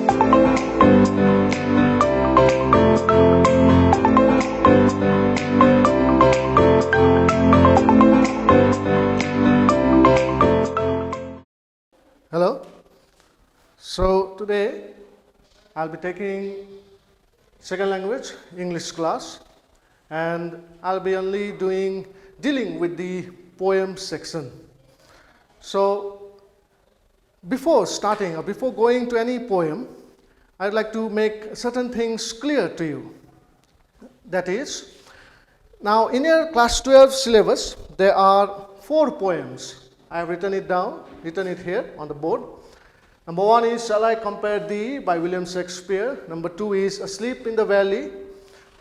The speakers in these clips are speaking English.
Hello. So today I'll be taking second language English class, and I'll be only dealing with the poem section. So before starting or before going to any poem, I'd like to make certain things clear to you. That is, now in your class 12 syllabus there are 4 poems. I have written it here on the board. Number 1 is Shall I Compare Thee by William Shakespeare. Number 2 is Asleep in the Valley.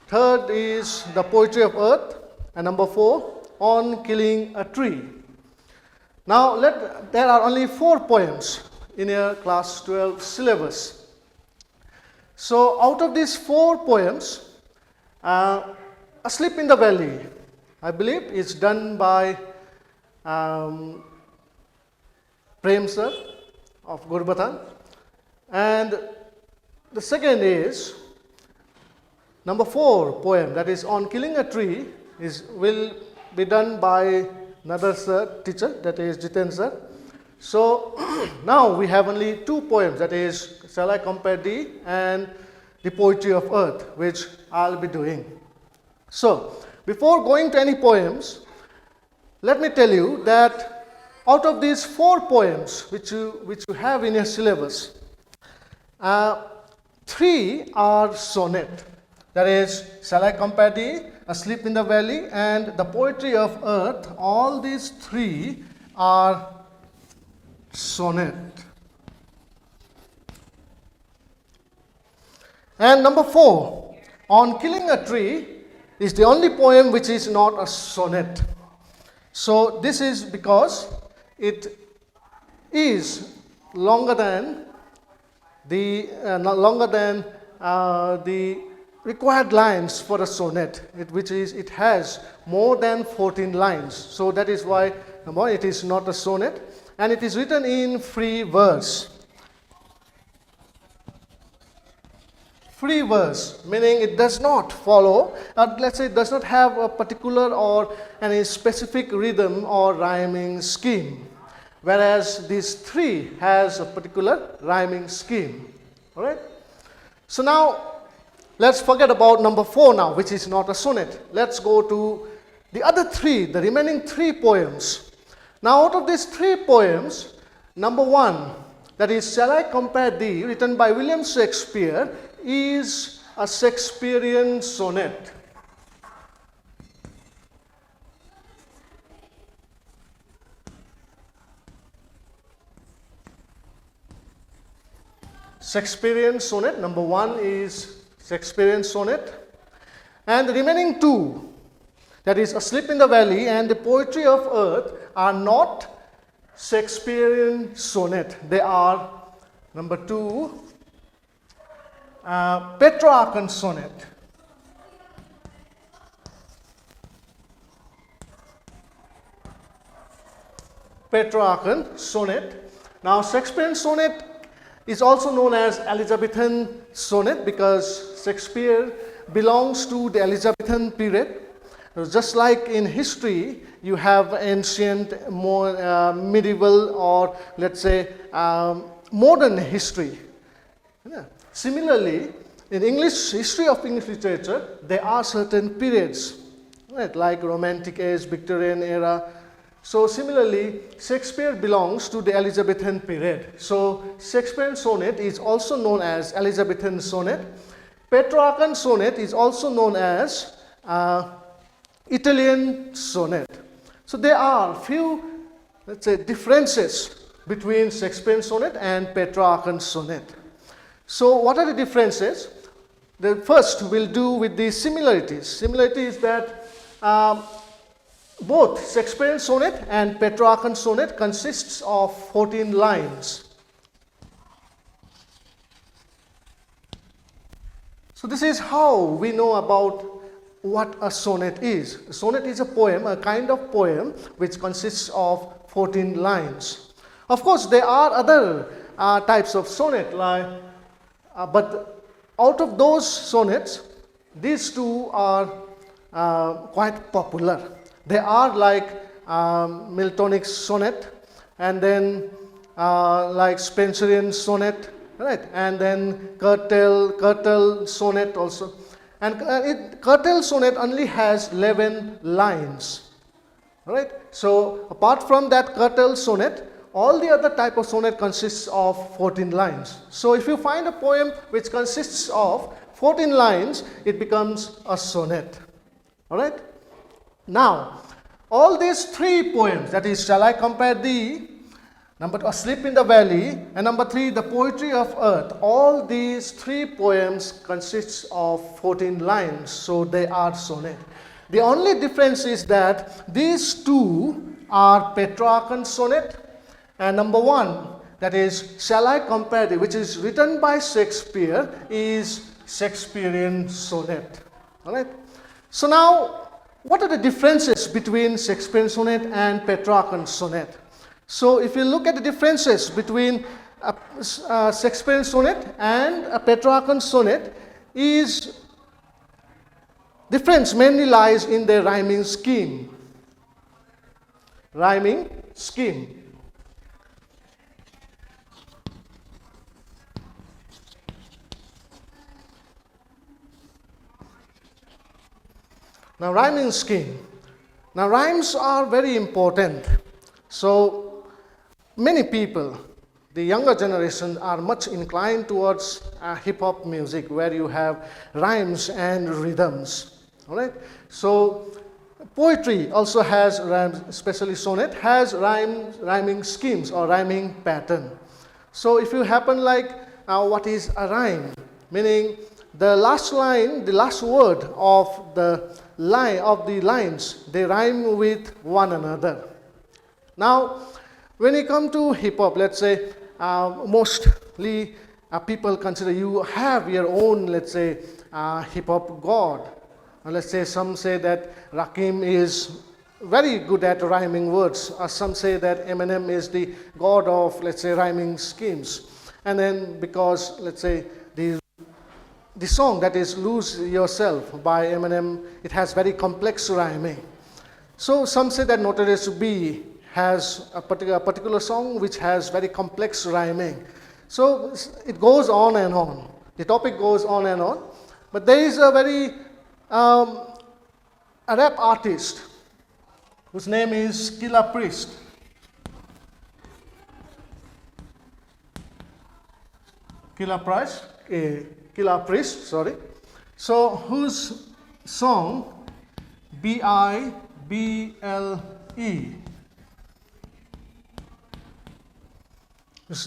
Third is The Poetry of Earth. And number 4, On Killing a Tree. Now there are only 4 poems in your class 12 syllabus. So out of these 4 poems, Asleep in the Valley, I believe, is done by Prem sir of Gurbatan, and the second is number 4 poem, that is On Killing a Tree, will be done by another sir, teacher, that is Jiten sir. So now we have only 2 poems, that is Shall I Compare Thee and The Poetry of Earth, which I'll be doing. So before going to any poems, let me tell you that out of these 4 poems which you have in your syllabus, 3 are sonnet. That is, Shall I Compare Thee, Asleep in the Valley, and The Poetry of Earth. All these 3 are sonnet. And number 4, On Killing a Tree, is the only poem which is not a sonnet. So this is because it is longer than the required lines for a sonnet, it has more than 14 lines. So that is why it is not a sonnet, and it is written in free verse. Free verse, meaning it does not follow, let's say it does not have a particular or any specific rhythm or rhyming scheme, whereas these 3 has a particular rhyming scheme. Alright? So now let's forget about number 4 now, which is not a sonnet. Let's go to the other 3, the remaining 3 poems. Now out of these 3 poems, number 1, that is Shall I Compare Thee, written by William Shakespeare, is a Shakespearean sonnet. Shakespearean sonnet, number 1 is Shakespearean sonnet, and the remaining 2, that is Asleep in the Valley and The Poetry of Earth, are not Shakespearean sonnet. They are, number 2, Petrarchan Sonnet. Petrarchan Sonnet. Now Shakespearean sonnet is also known as Elizabethan Sonnet because Shakespeare belongs to the Elizabethan period. Just like in history, you have ancient, more medieval, or let's say modern history. Yeah. Similarly, in history of English literature, there are certain periods, right, like Romantic age, Victorian era. So similarly, Shakespeare belongs to the Elizabethan period. So Shakespearean sonnet is also known as Elizabethan sonnet. Petrarchan sonnet is also known as Italian sonnet. So there are few, let's say, differences between Shakespearean sonnet and Petrarchan sonnet. So what are the differences? The first we'll do with the similarities. Similarity is that both Shakespearean sonnet and Petrarchan sonnet consists of 14 lines. So this is how we know about what a sonnet is. A sonnet is a poem, a kind of poem which consists of 14 lines. Of course, there are other types of sonnet, like But out of those sonnets, these two are quite popular. They are like Miltonic sonnet, and then like Spenserian sonnet, right? And then curtal sonnet also. And curtal sonnet only has 11 lines, right? So apart from that curtal sonnet, all the other type of sonnet consists of 14 lines. So if you find a poem which consists of 14 lines, it becomes a sonnet. All right? Now, all these three poems, that is, Shall I Compare Thee, number 2, Asleep in the Valley, and number 3, The Poetry of Earth, all these three poems consists of 14 lines, so they are sonnet. The only difference is that these two are Petrarchan Sonnet, and number 1, that is Shall I Compare Thee, which is written by Shakespeare, is Shakespearean sonnet. All right. So now, what are the differences between Shakespearean sonnet and Petrarchan sonnet? So if you look at the differences between a Shakespearean sonnet and a Petrarchan sonnet, is difference mainly lies in their rhyming scheme. Rhyming scheme. Now, rhyming scheme. Now, rhymes are very important. So, many people, the younger generation, are much inclined towards hip-hop music, where you have rhymes and rhythms. All right. So, poetry also has rhymes, especially sonnet, has rhyming schemes or rhyming pattern. So, if you happen like, what is a rhyme? Meaning, the last line, the last word of the lines, they rhyme with one another. Now, when you come to hip hop, let's say, mostly people consider you have your own, let's say, hip hop god. Let's say some say that Rakim is very good at rhyming words, or some say that Eminem is the god of, let's say, rhyming schemes. And then because, let's say, the song that is Lose Yourself by Eminem, it has very complex rhyming. So some say that Notorious B has a particular song which has very complex rhyming. So it goes on and on. The topic goes on and on. But there is a very a rap artist whose name is Killa Priest. Killa Priest, sorry. So whose song Bible, the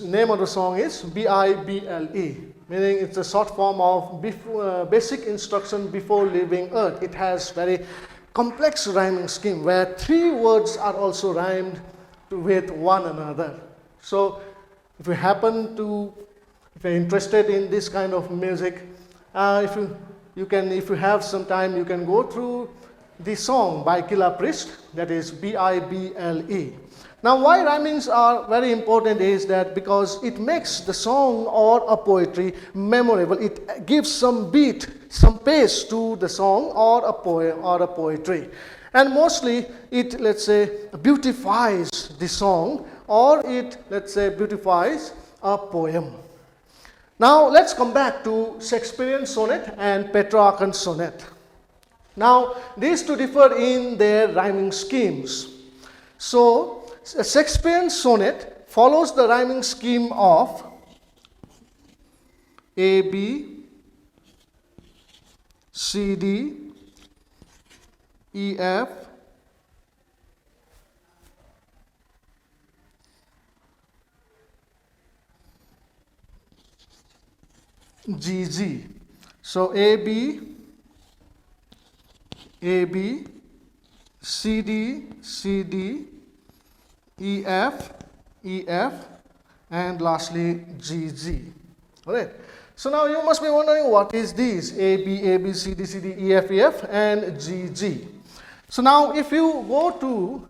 name of the song is Bible, meaning it's a short form of basic instruction before leaving earth. It has very complex rhyming scheme where 3 words are also rhymed with one another. So if you if you're interested in this kind of music, if you have some time, you can go through the song by Killa Priest, that is Bible. Now, why rhymings are very important is that because it makes the song or a poetry memorable. It gives some beat, some pace to the song or a poem or a poetry. And mostly it, let's say, beautifies the song, or it, let's say, beautifies a poem. Now, let's come back to Shakespearean sonnet and Petrarchan sonnet. Now, these two differ in their rhyming schemes. So, a Shakespearean sonnet follows the rhyming scheme of A, B, C, D, E, F, G, G. So A, B, C, D, C, D, E, F, and lastly G, G. Alright. So now you must be wondering, what is these? A, B, C, D, C, D, E, F, and G, G. So now if you go to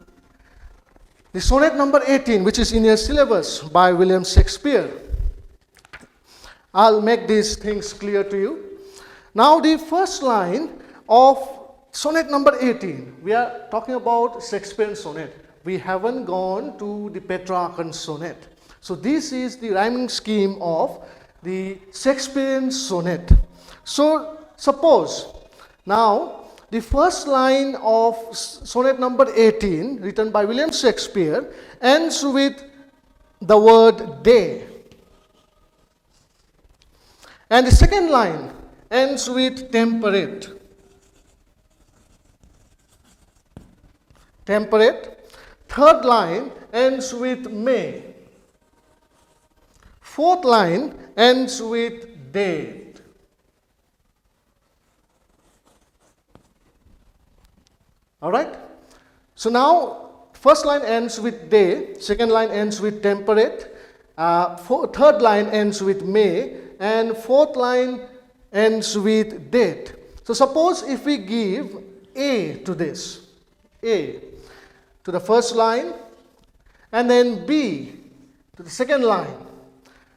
the sonnet number 18, which is in your syllabus by William Shakespeare, I'll make these things clear to you. Now the first line of sonnet number 18, we are talking about Shakespeare sonnet. We haven't gone to the Petrarchan sonnet. So this is the rhyming scheme of the Shakespearean sonnet. So suppose now the first line of sonnet number 18 written by William Shakespeare ends with the word day. And the second line ends with temperate. Temperate. Third line ends with may. Fourth line ends with date. All right? So now, first line ends with day, second line ends with temperate, third line ends with may, and fourth line ends with date. So suppose if we give A to this, A to the first line, and then B to the second line.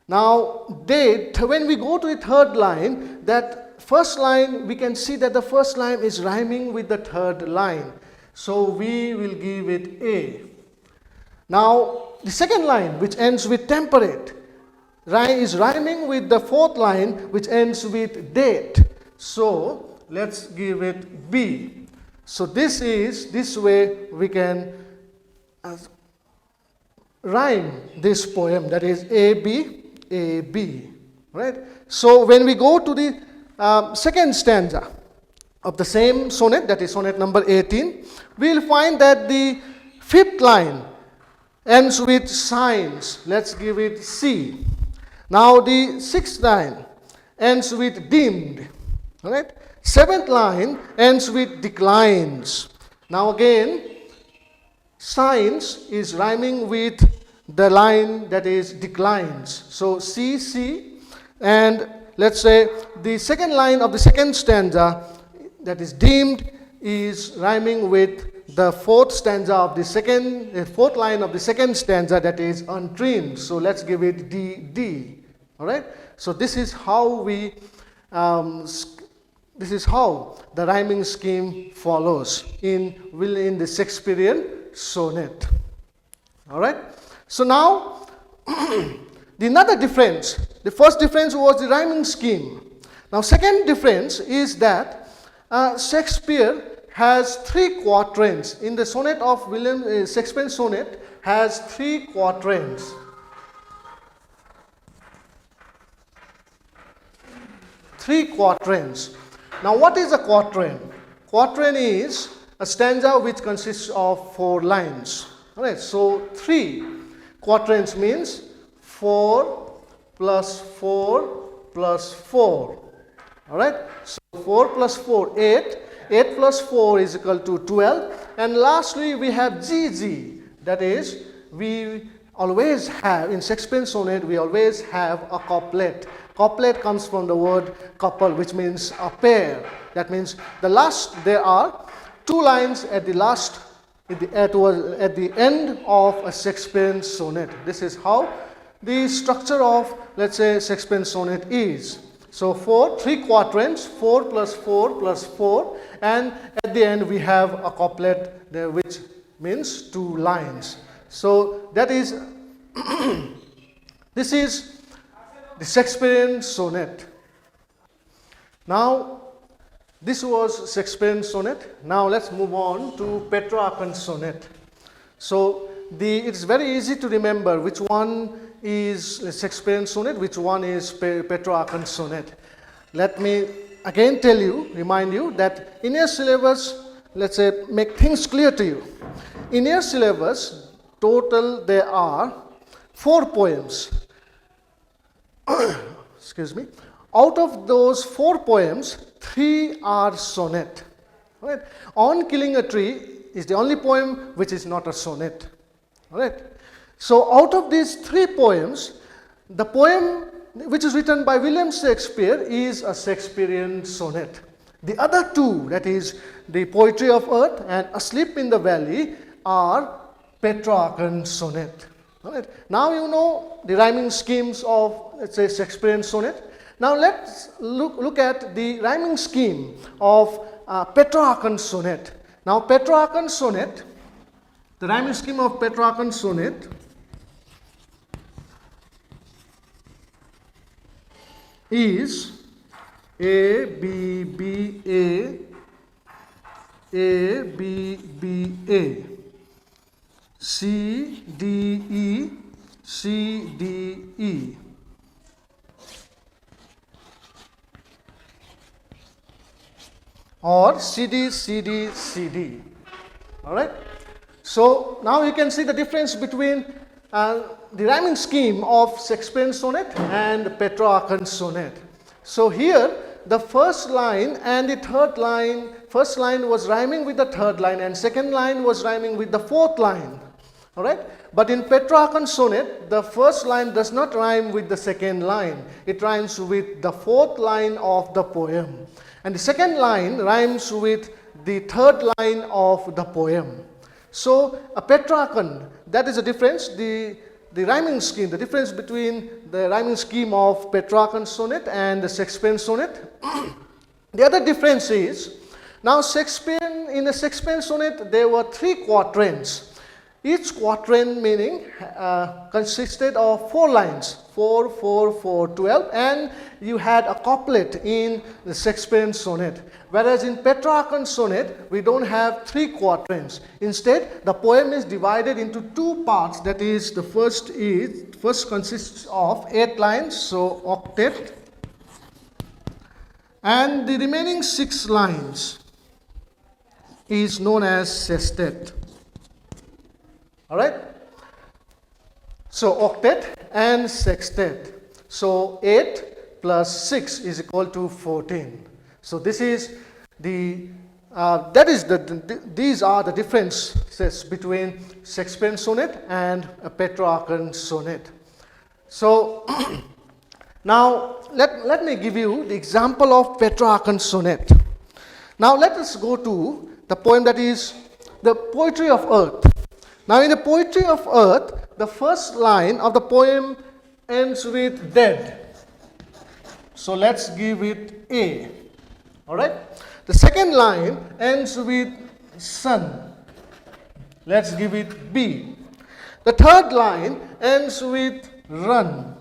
Now, date, when we go to the third line, that first line, we can see that the first line is rhyming with the third line. So we will give it A. Now, the second line, which ends with temperate, is rhyming with the fourth line, which ends with date. So let's give it B. So this way we can rhyme this poem, that is AB, AB, right? So when we go to the second stanza of the same sonnet, that is sonnet number 18, we'll find that the fifth line ends with signs. Let's give it C. Now the sixth line ends with dimmed, all right? Seventh line ends with declines. Now again, signs is rhyming with the line that is declines. So C, C, and let's say the second line of the second stanza, that is dimmed, is rhyming with the fourth stanza of the fourth line of the second stanza, that is untrimmed. So let's give it D, D. All right. So this is how we this is how the rhyming scheme follows in the Shakespearean sonnet. All right. So now, the another difference. The first difference was the rhyming scheme. Now, second difference is that Shakespeare has 3 quatrains. In the sonnet of William Shakespeare sonnet has 3 quatrains. Three quatrains. Now, what is a quatrain? Quatrain is a stanza which consists of 4 lines. All right. So 3 quatrains means 4 plus 4 plus 4. All right. So 4 plus 4, 8. 8 plus 4 is equal to 12. And lastly, we have GG. That is, we always have, in Shakespeare sonnet, we always have a couplet. Couplet comes from the word couple, which means a pair. That means there are 2 lines at the last, at the end of a Shakespeare sonnet. This is how the structure of, let's say, Shakespeare sonnet is. So 3 quatrains, 4 plus 4 plus 4, and at the end we have a couplet there, which means 2 lines. So that is, this is the Shakespearean sonnet. Now, this was Shakespearean sonnet. Now let's move on to Petrarchan sonnet. So it's very easy to remember which one is Shakespearean sonnet, which one is Petrarchan sonnet. Let me again remind you that in your syllabus, let's say, make things clear to you. In your syllabus, total there are 4 poems. Excuse me. Out of those 4 poems, 3 are sonnet. Right? On Killing a Tree is the only poem which is not a sonnet. Right? So out of these 3 poems, the poem which is written by William Shakespeare is a Shakespearean sonnet. The other 2, that is the Poetry of Earth and Asleep in the Valley, are Petrarchan sonnet. All right. Now you know the rhyming schemes of, let's say, Shakespearean sonnet. Now let's look at the rhyming scheme of Petrarchan sonnet. Now Petrarchan sonnet, the rhyming scheme of Petrarchan sonnet is A, B, B, A, B, B, A, C, D, E, C, D, E. Or CD, CD, CD. All right. So now you can see the difference between the rhyming scheme of Shakespearean sonnet and Petrarchan sonnet. So here the first line and the third line, first line was rhyming with the third line and second line was rhyming with the fourth line. All right. But in Petrarchan sonnet, the first line does not rhyme with the second line. It rhymes with the fourth line of the poem. And the second line rhymes with the third line of the poem. So a Petrarchan, that is the difference, the rhyming scheme, the difference between the rhyming scheme of Petrarchan sonnet and the Shakespearean sonnet. The other difference is, now in the Shakespearean sonnet there were 3 quatrains. Each quatrain meaning consisted of 4 lines, 4, 4, 4, 12, and you had a couplet in the Shakespearean sonnet. Whereas in Petrarchan sonnet, we don't have 3 quatrains. Instead, the poem is divided into 2 parts. That is, the first consists of 8 lines, so octet, and the remaining 6 lines is known as sestet. All right. So octet and sextet. So 8 plus 6 is equal to 14. So this is these are the differences between Shakespearean sonnet and a Petrarchan sonnet. So now let me give you the example of Petrarchan sonnet. Now let us go to the poem that is the Poetry of Earth. Now in the Poetry of Earth, the first line of the poem ends with dead. So let's give it A. Alright? The second line ends with sun. Let's give it B. The third line ends with run.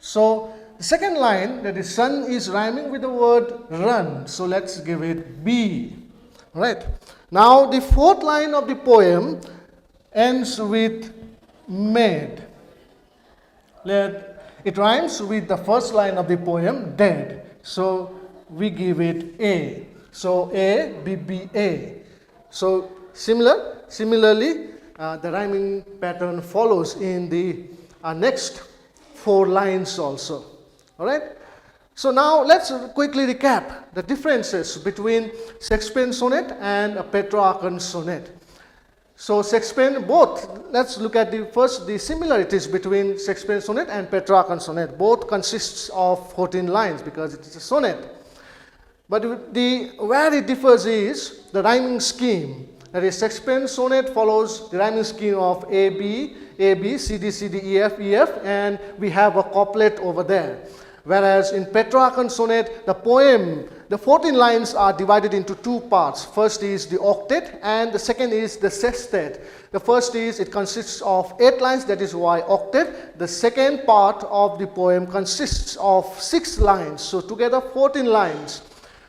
So the second line, that is sun, is rhyming with the word run. So let's give it B. Alright? Now the fourth line of the poem ends with made. It rhymes with the first line of the poem, dead. So we give it A. So A, B, B, A. So similarly, the rhyming pattern follows in the next 4 lines also. All right. So now let's quickly recap the differences between Shakespearean sonnet and a Petrarchan sonnet. So Shakespearean, let's look at the similarities between Shakespearean sonnet and Petrarchan sonnet. Both consists of 14 lines because it is a sonnet. But where it differs is the rhyming scheme. That is, Shakespearean sonnet follows the rhyming scheme of A, B, C, D, E, F, and we have a couplet over there. Whereas in Petrarchan sonnet, the 14 lines are divided into 2 parts. First is the octet and the second is the sestet. The first is, it consists of 8 lines, that is why octet. The second part of the poem consists of 6 lines, so together 14 lines.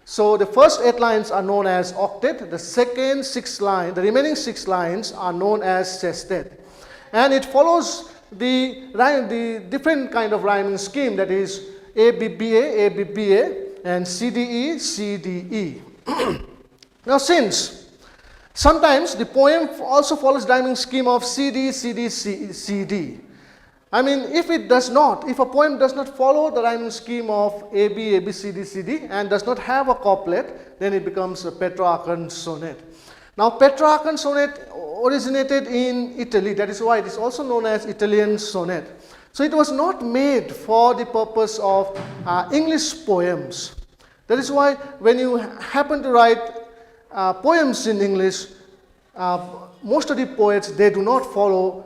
So the first 8 lines are known as octet, the remaining 6 lines are known as sestet. And it follows the different kind of rhyming scheme, that is A, B, B, A, and C, D, E. Now since sometimes the poem also follows rhyming scheme of C, D. I mean, if a poem does not follow the rhyming scheme of A, B, C, D, and does not have a couplet, then it becomes a Petrarchan sonnet. Now Petrarchan sonnet originated in Italy, that is why it is also known as Italian sonnet. So it was not made for the purpose of English poems. That is why when you happen to write poems in English, most of the poets, they do not follow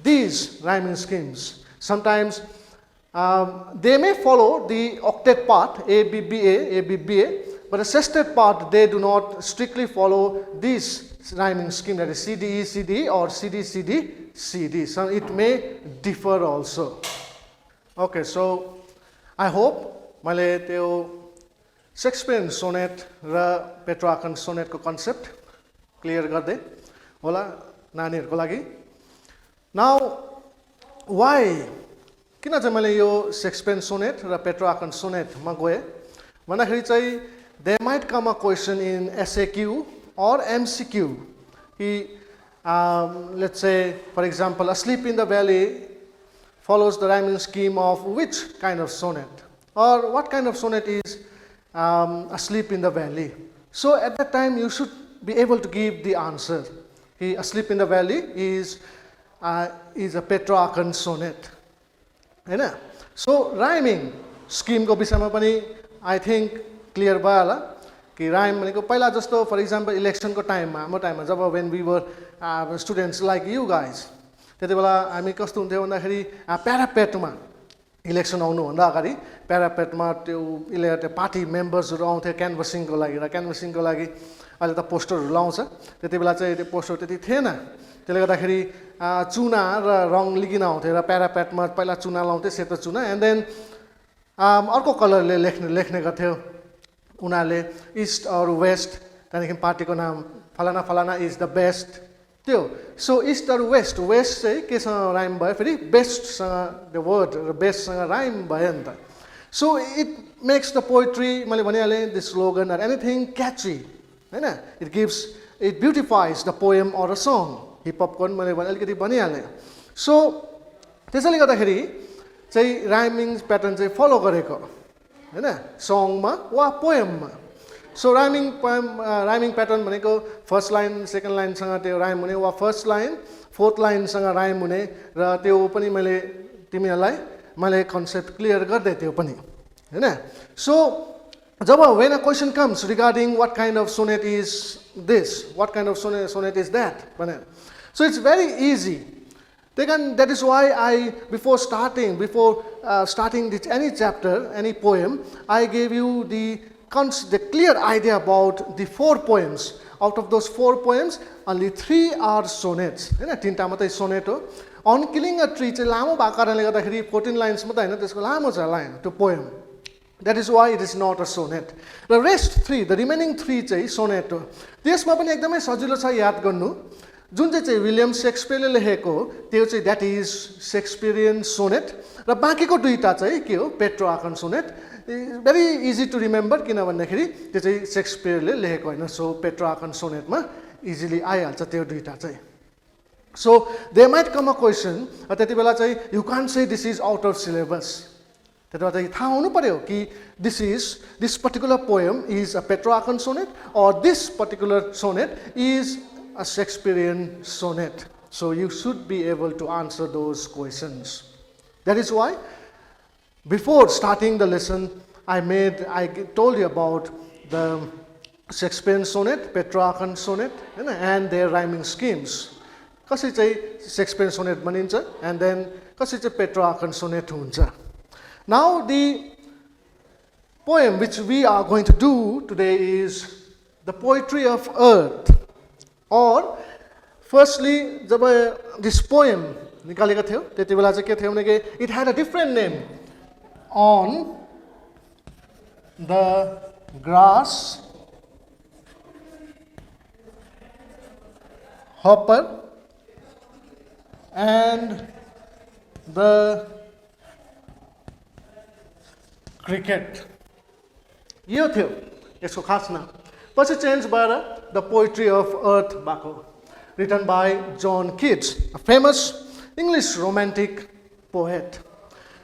these rhyming schemes. Sometimes they may follow the octet part, A, B, B, A, B, B, A, but the sestet part, they do not strictly follow this rhyming scheme, that is C, D, E, C, D, or C, D, C, D, C, D. So it may differ also. Okay, so I hope मैले त्यो Sixpence sonnet र Petrarchan sonnet को concept clear गर्दै होला नानीहरुको लागि. Now, why? किन चाहिँ मैले यो Sixpence sonnet र Petrarchan sonnet मा गए भन्दाखेरि चाहिँ there might come a question in SAQ or MCQ. Let's say, for example, Asleep in the Valley follows the rhyming scheme of which kind of sonnet? Or what kind of sonnet is Asleep in the Valley? So at that time, you should be able to give the answer. Asleep in the Valley is a Petrarchan sonnet. So rhyming scheme को विषयमा पनि I think clear भयो होला कि rhyme भनेको पहिला जस्तो for example election को टाइममा हाम्रो टाइममा जब when we were students like you guys त्यति बेला हामी कस्तो हुन्थ्यो भन्दाखेरि प्यारापेटमा इलेक्सन आउनु भन्दा अगाडि प्यारापेटमा त्यो पार्टी मेम्बर्सहरु आउँथे क्यानभसिङको लागि अहिले त पोस्टरहरु लाउँछ त्यति बेला चाहिँ त्यो पोस्टर त्यति थिएन त्यसले गर्दाखेरि चुना र रङ लिगिन आउँथे र प्यारापेटमा पहिला चुना लाउँथे सेतो चुना एन्ड देन अर्को कलरले लेख्ने गर्थ्यो उनीहरूले इस्ट अर वेस्ट त्यहाँदेखि पार्टीको नाम फलाना फलाना इज द बेस्ट त्यो सो इस्ट अर वेस्ट चाहिँ केसँग राइम भयो फेरि बेस्टसँग द वर्ड र बेस्टसँग राइम भयो नि त so it makes the poetry मैले भनिहालेँ the slogan or anything catchy हैन it beautifies the poem or a song हिपहपको मैले अलिकति भनिहालेँ सो त्यसैले गर्दाखेरि चाहिँ राइमिङ प्याटर्न चाहिँ फलो गरेको हैन सङमा वा पोएममा सो राइमिङ प्याटर्न भनेको फर्स्ट लाइन सेकेन्ड लाइनसँग त्यो राइम हुने वा फर्स्ट लाइन फोर्थ लाइनसँग राइम हुने र त्यो पनि तिमीहरूलाई मैले कन्सेप्ट क्लियर गर्दै त्यो पनि हैन सो जब when a question comes regarding what kind of sonnet is this, what kind of sonnet is that, so it's very easy. That is why before starting any chapter, any poem, I gave you the clear idea about the 4 poems. Out of those 4 poems, only 3 are sonnets. तीनटा मात्रै sonnet हो. On Killing a Tree चाहिँ लामो भएको कारणले गर्दाखेरि 14 lines मात्रै हैन त्यसको लामो छ लाइन त्यो poem. That is why it is not a sonnet. The remaining 3 चाहिँ sonnet हो. त्यसमा पनि एकदमै सजिलो छ याद गर्नु. जुन चाहिँ विलियम शेक्सपियरले लेखेको त्यो चाहिँ that is Shakespearean sonnet र बाँकीको दुईटा चाहिँ के हो Petrarchan sonnet. Very easy to remember किन भन्दाखेरि त्यो चाहिँ शेक्सपियरले लेखेको हैन सो Petrarchan sonnet मा easily आइहाल्छ त्यो दुईटा चाहिँ. So there might come a question त्यति बेला चाहिँ you can't say this is out of syllabus. त्यति बेला चाहिँ थाहा हुनु पर्यो कि this particular poem is a Petrarchan sonnet or this particular sonnet is a Shakespearean sonnet. So you should be able to answer those questions. That is why before starting the lesson I told you about the Sixpence sonnet, Petrarchan sonnet and their rhyming schemes. कसरी चाहिँ Sixpence sonnet बनिन्छ and then कसरी चाहिँ Petrarchan sonnet हुन्छ. Now the poem which we are going to do today is the poetry of earth. Or firstly जब this poem निकालेको थियो त्यति बेला चाहिँ के थियो भने कि it had a different name. On the grass hopper and the cricket. यो थियो यसको खास नाम. पछि चेन्ज भएर the poetry of earth भएको, written by John Keats, a famous English romantic poet.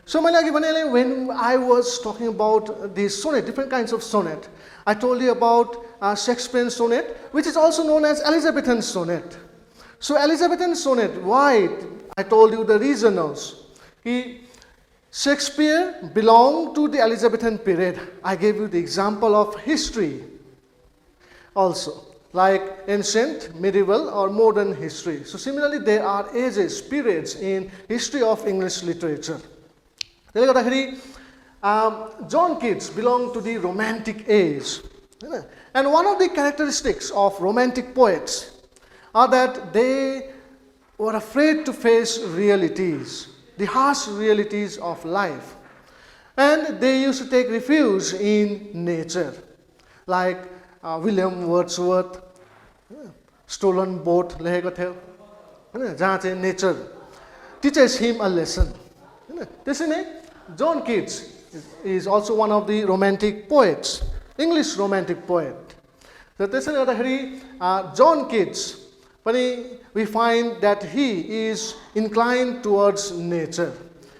So मैले अघि भने when I was talking about the sonnet, different kinds of sonnet, I told you about Shakespearean sonnet, which is also known as Elizabethan sonnet. So Elizabethan sonnet, why? I told you the reason also. Shakespeare belonged to the Elizabethan period. I gave you the example of history also. like ancient, medieval, or modern history. So similarly, there are ages, periods in history of English literature. त्यसले गर्दाखेरि John Keats belonged to the Romantic age. And one of the characteristics of Romantic poets are that they were afraid to face realities, the harsh realities of life. And they used to take refuge in nature, like William Wordsworth, Stolen Boat लेखेको थियो हैन, जहाँ चाहिँ nature teaches him a lesson. त्यसै नै John Keats is also one of the romantic poets, English romantic poet. So त्यसैले गर्दाखेरि John Keats पनि we find that he is inclined towards nature.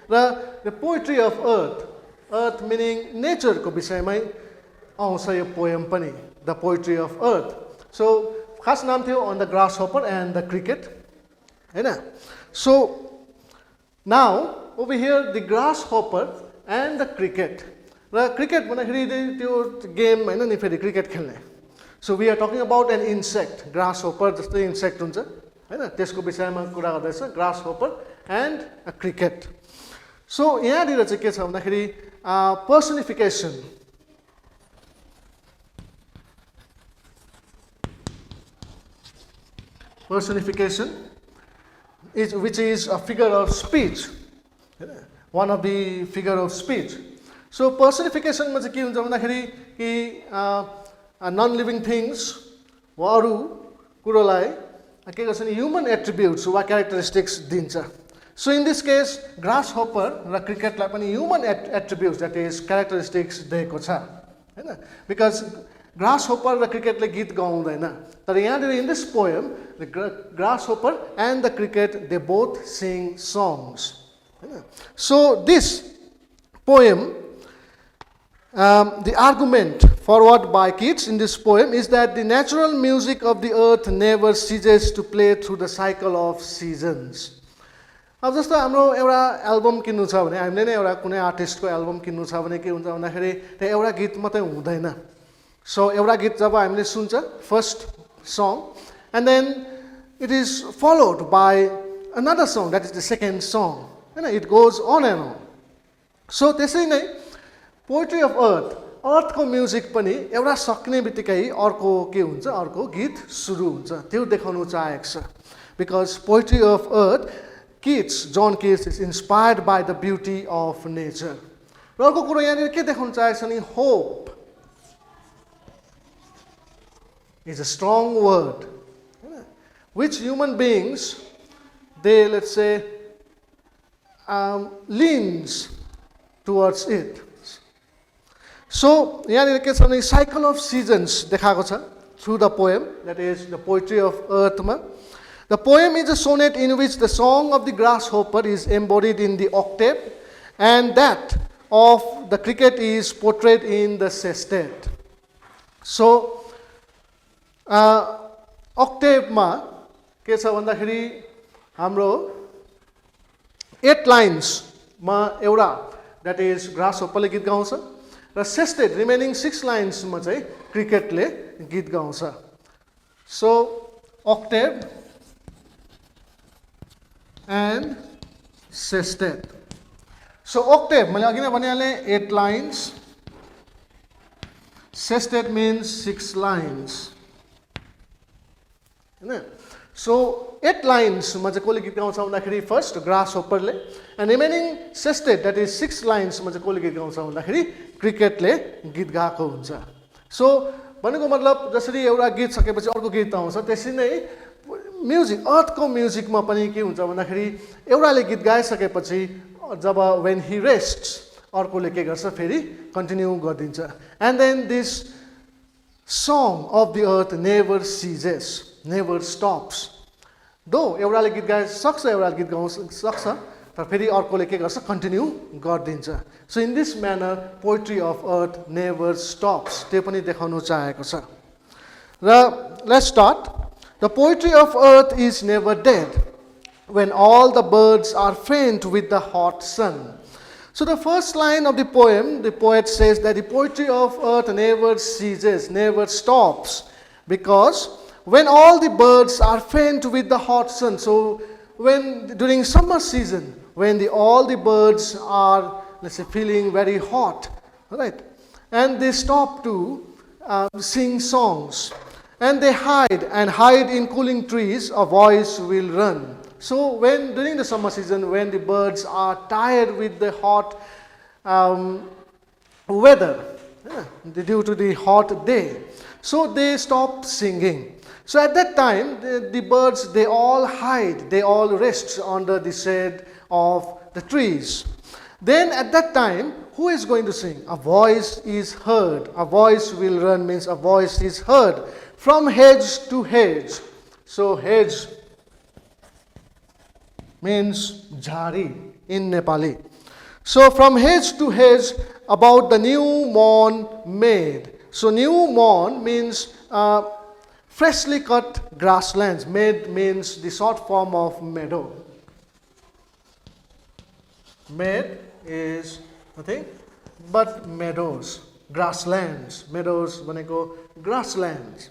Raw the poetry of earth meaning nature को विषयमै आउँछ यो poem पनि, the poetry of earth. So खास नाम थियो On the Grasshopper and the Cricket, Hahn. So now over here the grasshopper and the cricket. Raw cricket भन्दाखेरि त्यो game हैन नि फेरि क्रिकेट खेल्ने. So we are talking about an insect, grasshopper जस्तै insect हुन्छ हैन, त्यसको विषयमा कुरा गर्दैछ, grasshopper and a cricket. So यहाँनिर चाहिँ के छ भन्दाखेरि personification. Personification is which is a figure of speech. One of the figure of speech. So personification मा चाहिँ के हुन्छ भन्दाखेरि कि non-living things वा अरू कुरोलाई के गर्छ नि human attributes वा characteristics दिन्छ. So in this case grasshopper र cricketलाई पनि human attributes, that is characteristics दिएको छ हैन, because grasshopper र cricketले गीत गाउँदैन. तर यहाँनिर in this poem the grasshopper and the cricket they both sing songs. So this poem, the argument forward by Keats in this poem is that the natural music of the earth never ceases to play through the cycle of seasons. अब जस्तो हाम्रो एउटा album किन्नु छ भने हामीले नै एउटा कुनै आर्टिस्टको एल्बम किन्नु छ भने के हुन्छ भन्दाखेरि त्यो एउटा गीत मात्रै हुँदैन. So एउटा गीत जब हामीले सुन्छ first song and then it is followed by another song, that is the second song. It goes on and on. So त्यसै नै पोएट्री अफ अर्थको म्युजिक पनि एउटा सक्ने बित्तिकै अर्को के हुन्छ, अर्को गीत सुरु हुन्छ, त्यो देखाउनु चाहेको छ. Because poetry of earth John Keats is inspired by the beauty of nature. र अर्को कुरो यहाँनिर के देखाउनु चाहेको छ नि, hope is a strong word which human beings they, let's say, leans towards it. So यहाँनिर के छ भने cycle of seasons देखाएको छ through the poem, that is the poetry of earth मा. The poem is a sonnet in which the song of the grasshopper is embodied in the octave and that of the cricket is portrayed in the sestet. So octave मा के छ भन्दाखेरि हाम्रो 8 lines मा एउटा, that is grasshopper ले गीत गाउँछ र sestet remaining 6 lines मा चाहिँ cricket ले गीत गाउँछ. So octave and sestet. So octave मैले अघि नै भनिहालेँ 8 lines, sestet means 6 lines हैन. So 8 lines मा चाहिँ कसले गीत गाउँछ भन्दाखेरि first ग्रासहोपरले and remaining sestet, that is 6 lines मा चाहिँ कसले गीत गाउँछ भन्दाखेरि क्रिकेटले गीत गाएको हुन्छ. सो भनेको मतलब जसरी एउटा गीत सकेपछि अर्को गीत आउँछ त्यसरी नै म्युजिक अर्थको म्युजिकमा पनि के हुन्छ भन्दाखेरि एउटाले गीत गाइसकेपछि जब when he rests अर्कोले के गर्छ फेरि कन्टिन्यू गरिदिन्छ. And then this song of the earth never ceases, never stops. Though एउटाले गीत गाइ सक्छ, एउटाले गीत गाउन सक्छ, तर फेरि अर्कोले के गर्छ कन्टिन्यू गरिदिन्छ. So in this manner poetry of earth never stops. त्यो पनि देखाउन चाहेको छ. र let's start. The poetry of earth is never dead when all the birds are faint with the hot sun. So the first line of the poem, the poet says that the poetry of earth never ceases, never stops. Because when all the birds are faint with the hot sun, so when during summer season, when all the birds are, let's say, feeling very hot, right, and they stop to sing songs, and they hide in cooling trees, a voice will run. So when during the summer season, when the birds are tired with the hot weather, due to the hot day, so they stop singing. So at that time, the birds, they all hide, they all rest under the shade of the trees. Then at that time, who is going to sing? A voice is heard. A voice will run means a voice is heard from hedge to hedge. So hedge means jhari in Nepali. So from hedge to hedge about the new mown made. So new mown means freshly cut grasslands. Made means the short form of meadow. Made is nothing but meadows, grasslands. Meadows भनेको grasslands.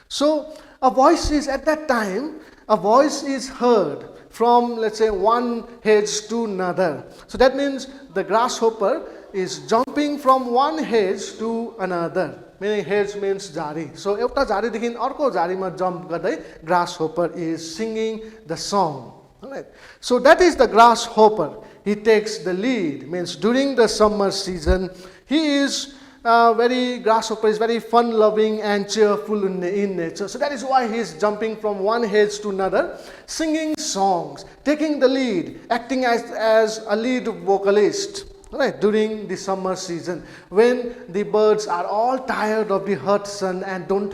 So a voice is at that time, a voice is heard from, let's say, one hedge to another. So that means the grasshopper is jumping from one hedge to another. Meaning hedge means jari. So एउटा झारीदेखि अर्को झारीमा jump गर्दै grasshopper is singing the song. Alright. So that is the grasshopper. He takes the lead. Means during the summer season, he is grasshopper is very fun-loving and cheerful in nature. So that is why he is jumping from one hedge to another, singing songs, taking the lead, acting as a lead vocalist. Right, during the summer season, when the birds are all tired of the hot sun and don't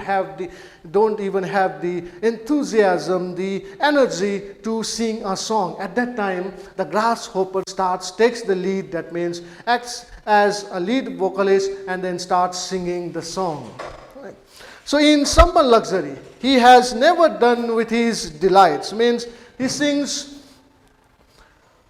even have the enthusiasm, the energy to sing a song. At that time, the grasshopper takes the lead, that means acts as a lead vocalist and then starts singing the song. Right. So in summer luxury, he has never done with his delights, means he sings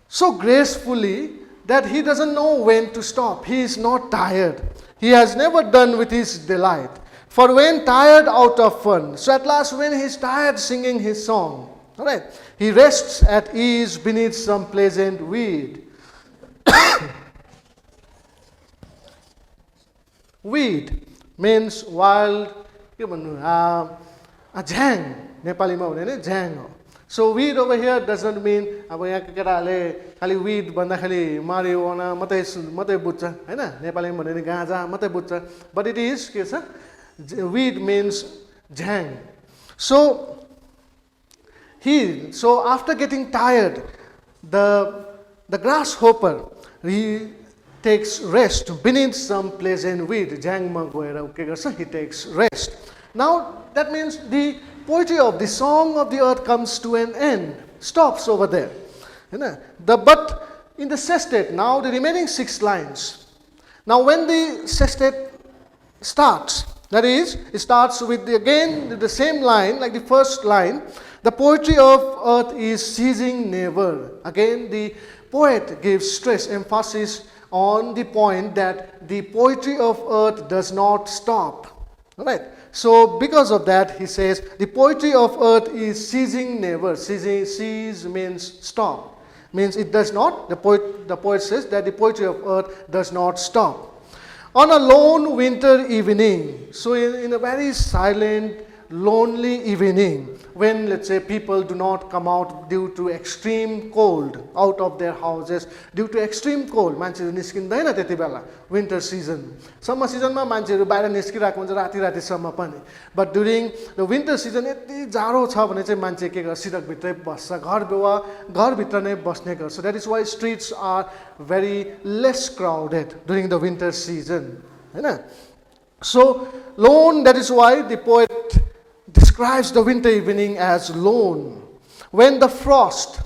so gracefully that he doesn't know when to stop. He is not tired. He has never done with his delight. For when tired out of fun, so at last when he is tired singing his song, all right, he rests at ease beneath some pleasant weed. Weed means wild, a jang. Nepali ma bhane jang ho. So weed over here doesn't mean अब यहाँ केटाहरूले खाली weed भन्दा खाली marijuana मात्रै बुझ्छ हैन नेपालीमा भने गाँजा मात्रै बुझ्छ, but it is के छ, weed means jang. So after getting tired, the grasshopper, he takes rest beneath some pleasant weed. Jang ma गएर के गर्छ, he takes rest. Now that means the poetry of the song of the earth comes to an end, stops over there. But in the sestet, now the remaining 6 lines. Now when the sestet starts, that is, it starts with the same line, like the first line, the poetry of earth is ceasing never. Again, the poet gives stress, emphasis on the point that the poetry of earth does not stop. Right? So because of that, he says, the poetry of earth is ceasing never. Cease means stop. Means it does not. The poet says that the poetry of earth does not stop. On a lone winter evening, so in a very silent, lonely evening, when, let's say, people do not come out due to extreme cold out of their houses, due to extreme cold, मान्छेहरु निस्किँदैन त्यति बेला, winter season. Summer season मा मान्छेहरु बाहिर निस्किरहेको हुन्छ राति-रातिसम्म पनि. But during the winter season यति जाडो छ भने चाहिँ मान्छे के गर्छ, सिरक भित्रै बस्छ, घर भित्र नै बस्ने गर्छ. So that is why streets are very less crowded during the winter season. Hahn? So lone, that is why the poet describes the winter evening as lone. When the frost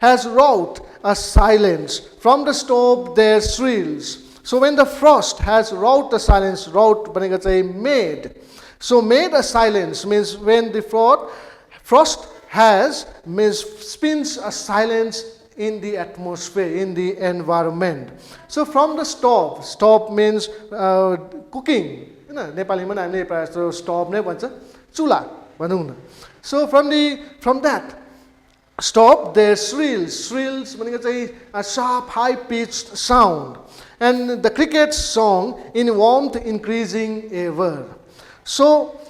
has wrought a silence, from the stove there shrills. So when the frost has wrought a silence, wrought भनेको चाहिँ made. So made a silence means when the frost has, means spins a silence in the atmosphere, in the environment. So from the stove means cooking. नेपालीमा हामीले प्रायः जस्तो stove नै भन्छ, चुला भनौँ न. So from that stove, there's shrills भनेको चाहिँ a sharp, high-pitched sound, and the cricket's song in warmth increasing ever. So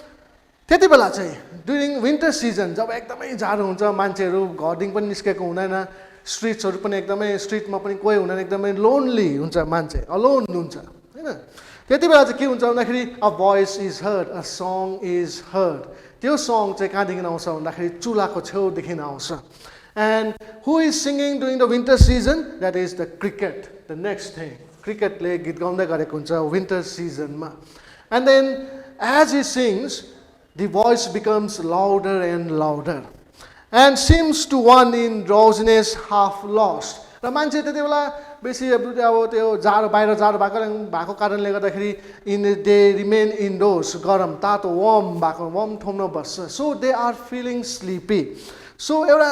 त्यति बेला चाहिँ during winter season जब एकदमै जाडो हुन्छ, मान्छेहरू घरदेखि पनि निस्केको हुँदैन, स्ट्रिट्सहरू पनि एकदमै स्ट्रिटमा पनि कोही हुँदैन, एकदमै लोनली हुन्छ मान्छे, अलोन हुन्छ हैन. त्यति बेला चाहिँ के हुन्छ भन्दाखेरि a voice is heard, a song is heard. त्यो सङ चाहिँ कहाँदेखि आउँछ भन्दाखेरि चुलाको छेउदेखि आउँछ. And who is singing during the winter season? That is the cricket. The next thing, cricketले गीत गाउँदै गरेको हुन्छ winter seasonमा. And then as he sings, the voice becomes louder and louder and seems to one in drowsiness half lost. र मान्छे त्यति बेला बेसी अब त्यो जाडो बाहिर जाडो भएको कारणले गर्दाखेरि दे रिमेन इन्डोर्स, गरम तातो वार्म ठाउँमा बस्छ. सो दे आर फिलिङ स्लिपी. सो एउटा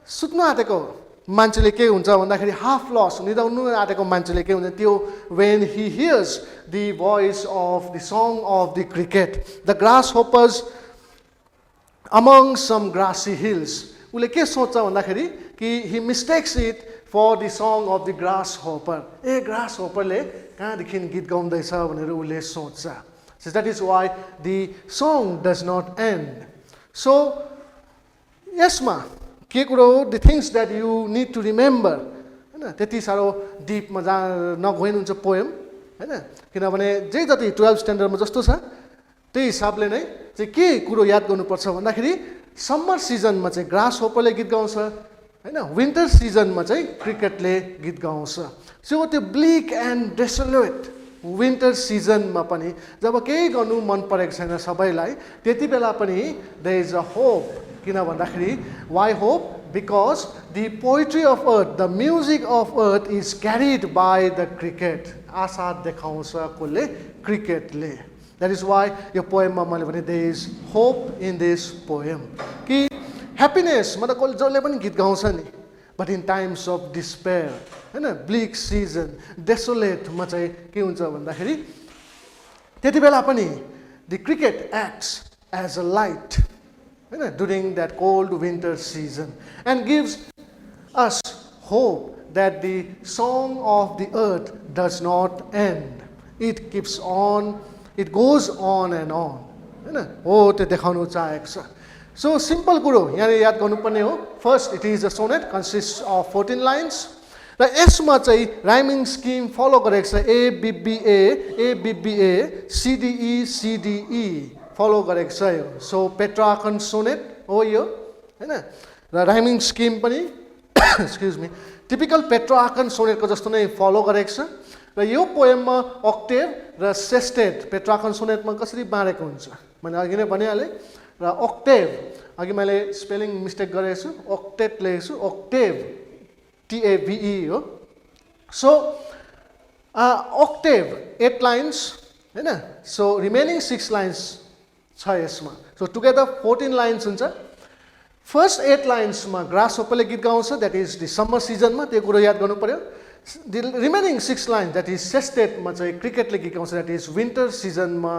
सुत्नु आँटेको मान्छेले के हुन्छ भन्दाखेरि हाफ लस, निदाउनु आँटेको मान्छेले के हुन्छ त्यो when he hears the voice of the song of the cricket, the grasshoppers among some grassy hills. उसले के सोच्छ भन्दाखेरि कि he mistakes it for the song of the grasshopper. ग्रासहोपरले कहाँदेखि गीत गाउँदैछ भनेर उसले सोच्छ. So that is why the song does not end. So यसमा के कुरो हो, the things that you need to remember, हैन, त्यति साह्रो डिपमा नगइन हुन्छ पोएम हैन, किनभने जे जति 12 स्ट्यान्डर्डमा जस्तो छ त्यही हिसाबले नै चाहिँ के कुरो याद गर्नुपर्छ भन्दाखेरि समर सिजनमा चाहिँ ग्रासहोपरले गीत गाउँछ हैन, विन्टर सिजनमा चाहिँ क्रिकेटले गीत गाउँछ. सो त्यो ब्लिक एन्ड डेसोलेट विन्टर सिजनमा पनि जब केही गर्नु मन परेको छैन सबैलाई, त्यति बेला पनि देयर इज अ होप. किन भन्दाखेरि why hope? Because the poetry of earth, the music of earth is carried by the cricket. आशा देखाउँछ कसले? क्रिकेटले. द्याट इज वाइ यो पोएममा मैले भने there is hope in this poem. कि ह्याप्पिनेस मतलब जसले पनि गीत गाउँछ नि, but in times of despair हैन, ब्लिक सिजन, डेसोलेटमा चाहिँ के हुन्छ भन्दाखेरि त्यति बेला पनि the cricket acts as a light हैन during that cold winter season and gives us hope that the song of the earth does not end. It keeps on, it goes on and on. हैन, हो त्यो देखाउनु चाहेको छ. So simple कुरो यहाँ याद गर्नुपर्ने हो. First, it is a sonnet, consists of 14 lines. र यसमा चाहिँ राइमिङ स्किम फलो गरेको छ. ABBA, CDE, CDE फलो गरेको छ यो. सो पेट्रार्कन सोनेट हो यो हैन, र राइमिङ स्किम पनि एक्सक्युज मी टिपिकल पेट्रार्कन सोनेटको जस्तो नै फलो गरेको छ. र यो पोएममा अक्टेभ र सेस्टेट पेट्रार्कन सोनेटमा कसरी बाँडेको हुन्छ मैले अघि नै भनिहालेँ. र अक्टेभ अघि मैले स्पेलिङ मिस्टेक गरेको छु, अक्टेट लेखेको छु, अक्टेभ TAVE हो. सो अक्टेभ 8 लाइन्स हैन. सो रिमेनिङ 6 लाइन्स छ यसमा. सो टुगेदर 14 लाइन्स हुन्छ. फर्स्ट 8 लाइन्समा ग्रासहोपरले गीत गाउँछ, द्याट इज द समर सिजनमा, त्यो कुरो याद गर्नु पर्यो. The remaining 6 lines that is सेस्टेटमा चाहिँ क्रिकेटले गीत गाउँछ, द्याट इज विन्टर सिजनमा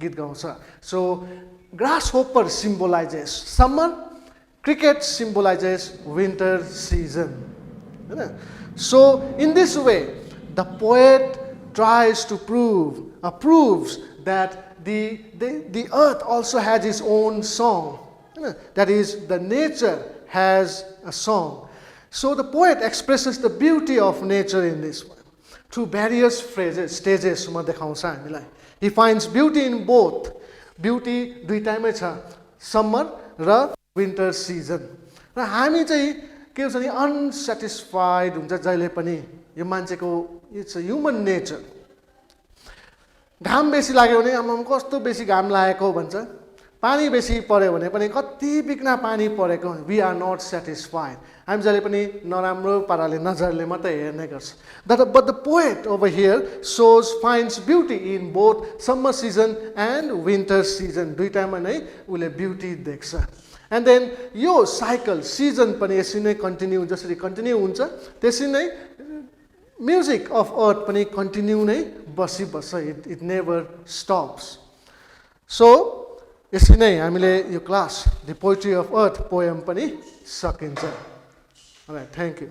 गीत गाउँछ. सो grasshopper symbolizes summer, cricket symbolizes winter season. So in this way, the poet tries to proves that the earth also has its own song. That is, the nature has a song. So the poet expresses the beauty of nature in this one through various stages. He finds beauty in both. Beauty दुईटैमै छ, summer र winter season. र हामी चाहिँ के हुन्छ नि unsatisfied हुन्छ जहिले पनि. यो मान्छेको इट्स अ ह्युमन नेचर. घाम बेसी लाग्यो भने आमाम कस्तो बेसी घाम लागेको भन्छ. पानी बेसी पर्यो भने पनि कति बिघ्न पानी परेको वी आर नट सेटिस्फाइड हामी जहिले पनि नराम्रो पाराले नजरले मात्रै हेर्ने गर्छ but the poet over here shows finds beauty in both summer season and winter season दुईटामा नै उसले ब्युटी देख्छ एन्ड देन यो साइकल सिजन पनि यसरी नै कन्टिन्यू जसरी कन्टिन्यू हुन्छ त्यसरी नै म्युजिक अफ अर्थ पनि कन्टिन्यू नै बसिबस्छ इट नेभर स्टप्स सो यसरी नै हामीले यो class the poetry of earth poem पनि सकिन्छ थ्याङ्क यू